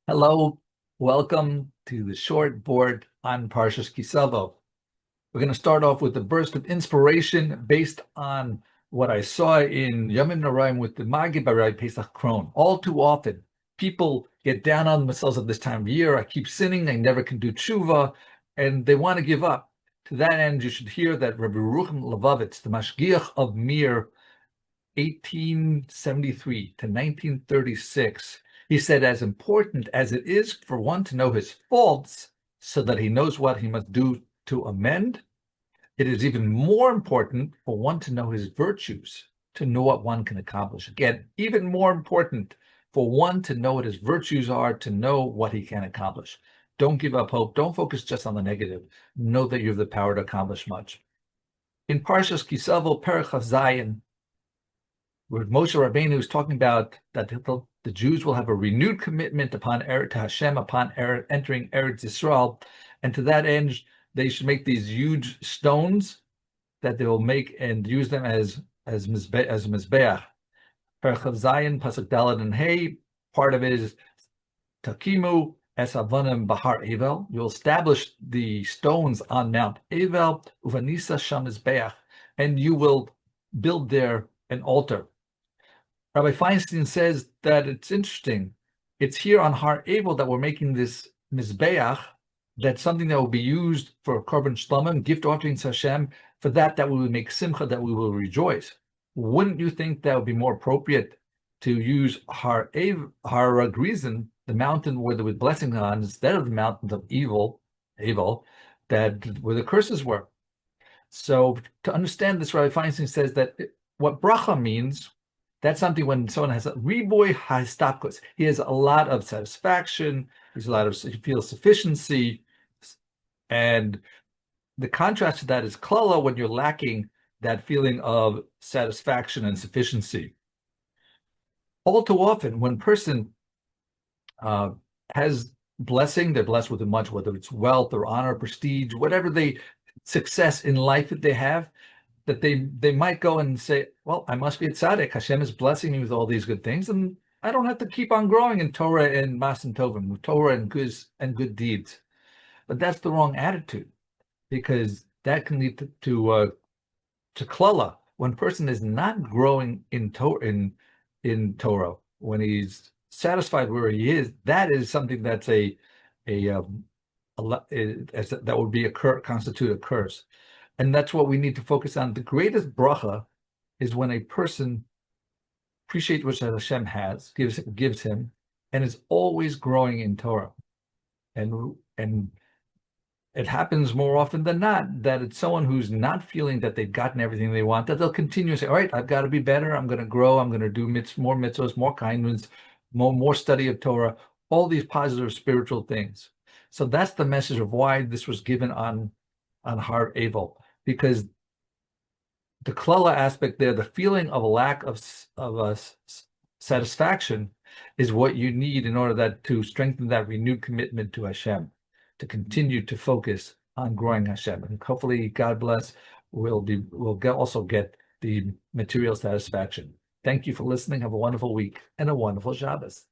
Hello, welcome to the short board on Parshas Savo. We're going to start off with a burst of inspiration based on what I saw in Yamim Noraim with the Maggid by R Paysach Krohn. All too often, people get down on themselves at this time of year. I keep sinning, I never can do tshuva, and they want to give up. To that end, you should hear that Rabbi Levovitz, the Mashgiach of Mir, 1873 to 1936, he said, as important as it is for one to know his faults so that he knows what he must do to amend, it is even more important for one to know his virtues, to know what one can accomplish. Again, even more important for one to know what his virtues are, to know what he can accomplish. Don't give up hope. Don't focus just on the negative. Know that you have the power to accomplish much. In Parshas Savo, Perek Zayin, where Moshe Rabbeinu is talking about that the Jews will have a renewed commitment to Hashem upon entering Eretz Yisrael, and to that end, they should make these huge stones that they will make and use them as mitzbeach. Perek Zayin, pasuk Daled and Hey. Part of it is Takimu es avonim bahar Eval. You'll establish the stones on Mount Eval, uvanisa sham mitzbeach, and you will build there an altar. Rabbi Feinstein says that it's interesting. It's here on Har Eval that we're making this mitzbeach. That's something that will be used for korban shlamim, gift offerings to Hashem. For that we will make simcha, that we will rejoice. Wouldn't you think that would be more appropriate to use Har Grizim, the mountain where there was blessings on, instead of the mountains of Eval, that where the curses were? So to understand this, Rabbi Feinstein says that what bracha means, that's something when someone has a riboy hastapkos. He has a lot of satisfaction. He feels sufficiency, and the contrast to that is klalah, when you're lacking that feeling of satisfaction and sufficiency. All too often, when a person has blessing, they're blessed with much, whether it's wealth or honor, prestige, whatever success in life that they have, that they might go and say, well, I must be a tzaddik. Hashem is blessing me with all these good things, and I don't have to keep on growing in Torah and Mazal Tovim, Torah and good deeds. But that's the wrong attitude, because that can lead to klalah. When a person is not growing in Torah, when he's satisfied where he is, that is something that's that would constitute a curse. And that's what we need to focus on. The greatest bracha is when a person appreciates what Hashem has, gives him, and is always growing in Torah. And it happens more often than not that it's someone who's not feeling that they've gotten everything they want, that they'll continue to say, all right, I've got to be better. I'm going to grow. I'm going to do more mitzvahs, more kindness, more study of Torah, all these positive spiritual things. So that's the message of why this was given on Har Eval, because the klalah aspect there, the feeling of a lack of satisfaction, is what you need in order to strengthen that renewed commitment to Hashem, to continue to focus on growing Hashem. And hopefully, God bless, we'll also get the material satisfaction. Thank you for listening. Have a wonderful week and a wonderful Shabbos.